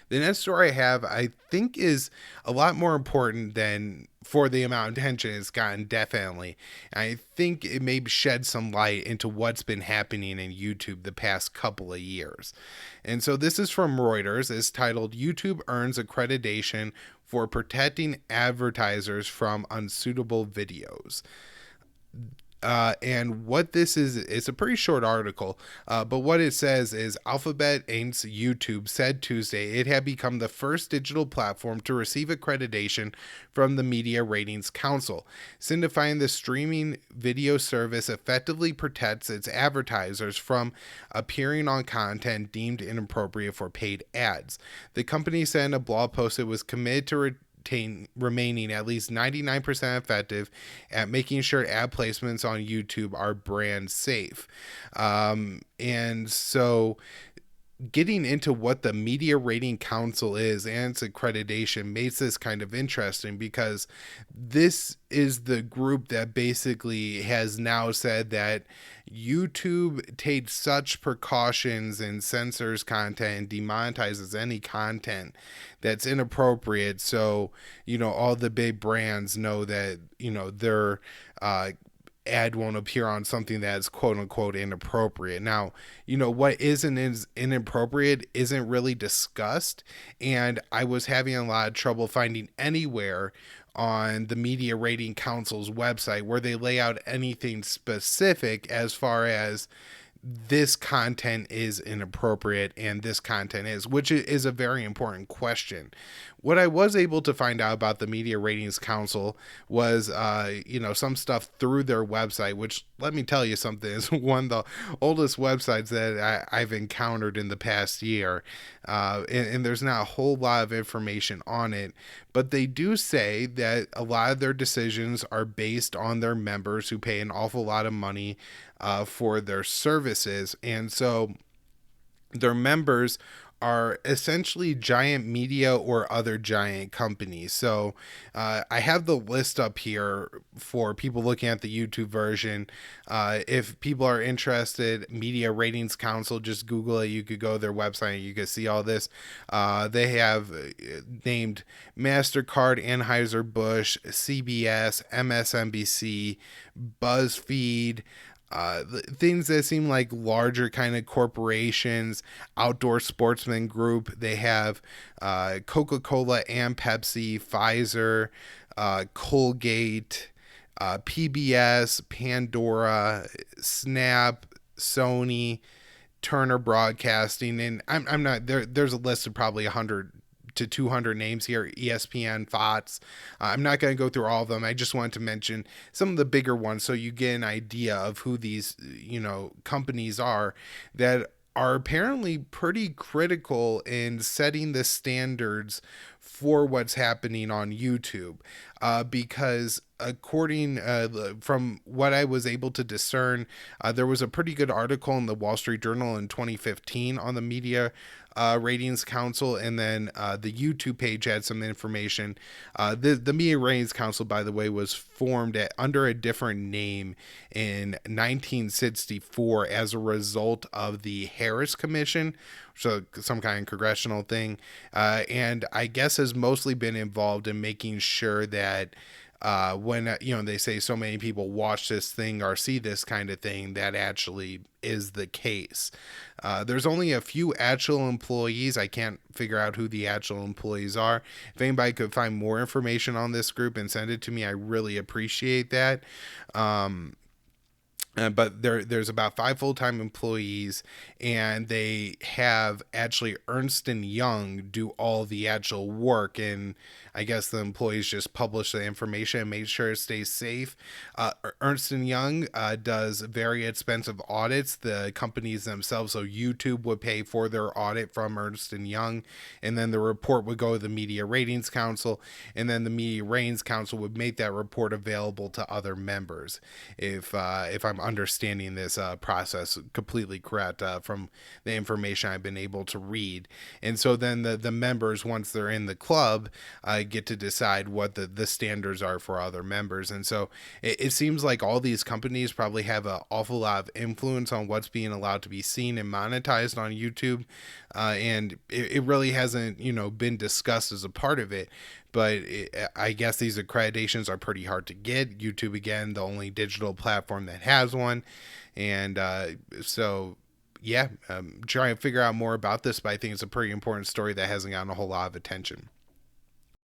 The next story I have, I think, is a lot more important than for the amount of attention it's gotten, definitely. I think it may shed some light into what's been happening in YouTube the past couple of years. And so this is from Reuters. It's titled YouTube Earns Accreditation for Protecting Advertisers from Unsuitable Videos. And what this is, it's a pretty short article, but what it says is Alphabet Inc.'s YouTube said Tuesday it had become the first digital platform to receive accreditation from the Media Ratings Council, signifying the streaming video service effectively protects its advertisers from appearing on content deemed inappropriate for paid ads. The company said in a blog post it was committed to remaining at least 99% effective at making sure ad placements on YouTube are brand safe. And so getting into what the Media Rating Council is and its accreditation makes this kind of interesting, because this is the group that basically has now said that YouTube takes such precautions and censors content and demonetizes any content that's inappropriate. So, all the big brands know that, their ad won't appear on something that's quote unquote inappropriate. Now, what isn't is inappropriate isn't really discussed, and I was having a lot of trouble finding anywhere on the Media Rating Council's website where they lay out anything specific as far as this content is inappropriate and this content is, which is a very important question. What I was able to find out about the Media Ratings Council was, some stuff through their website, which, let me tell you something, is one of the oldest websites that I've encountered in the past year. And there's not a whole lot of information on it, but they do say that a lot of their decisions are based on their members who pay an awful lot of money for their services. And so their members are essentially giant media or other giant companies. So I have the list up here for people looking at the YouTube version. If people are interested, Media Ratings Council, just Google it. You could go to their website and you could see all this. They have named MasterCard, Anheuser-Busch, CBS, MSNBC, BuzzFeed, things that seem like larger kind of corporations, Outdoor Sportsman Group. They have Coca-Cola and Pepsi, Pfizer, Colgate, PBS, Pandora, Snap, Sony, Turner Broadcasting, and I'm not there. There's a list of probably 100 to 200 names here. ESPN, Fox. I'm not going to go through all of them. I just wanted to mention some of the bigger ones so you get an idea of who these, companies are that are apparently pretty critical in setting the standards for what's happening on YouTube. Because according from what I was able to discern, there was a pretty good article in the Wall Street Journal in 2015 on the Media Ratings Council, and then the YouTube page had some information. The Media Ratings Council, by the way, was formed under a different name in 1964 as a result of the Harris Commission, so some kind of congressional thing, and I guess has mostly been involved in making sure that when they say so many people watch this thing or see this kind of thing, that actually is the case. There's only a few actual employees. I can't figure out who the actual employees are. If anybody could find more information on this group and send it to me, I really appreciate that. But there's about 5 full-time employees, and they have actually Ernst & Young do all the actual work, and I guess the employees just publish the information and make sure it stays safe. Ernst & Young does very expensive audits. The companies themselves, so YouTube would pay for their audit from Ernst & Young, and then the report would go to the Media Ratings Council, and then the Media Ratings Council would make that report available to other members. If I'm understanding this process completely correct from the information I've been able to read. And so then the members, once they're in the club, get to decide what the standards are for other members. And so it seems like all these companies probably have an awful lot of influence on what's being allowed to be seen and monetized on YouTube. and it really hasn't, been discussed as a part of it. But I guess these accreditations are pretty hard to get. YouTube, again, the only digital platform that has one. And so, yeah, trying to figure out more about this, but I think it's a pretty important story that hasn't gotten a whole lot of attention.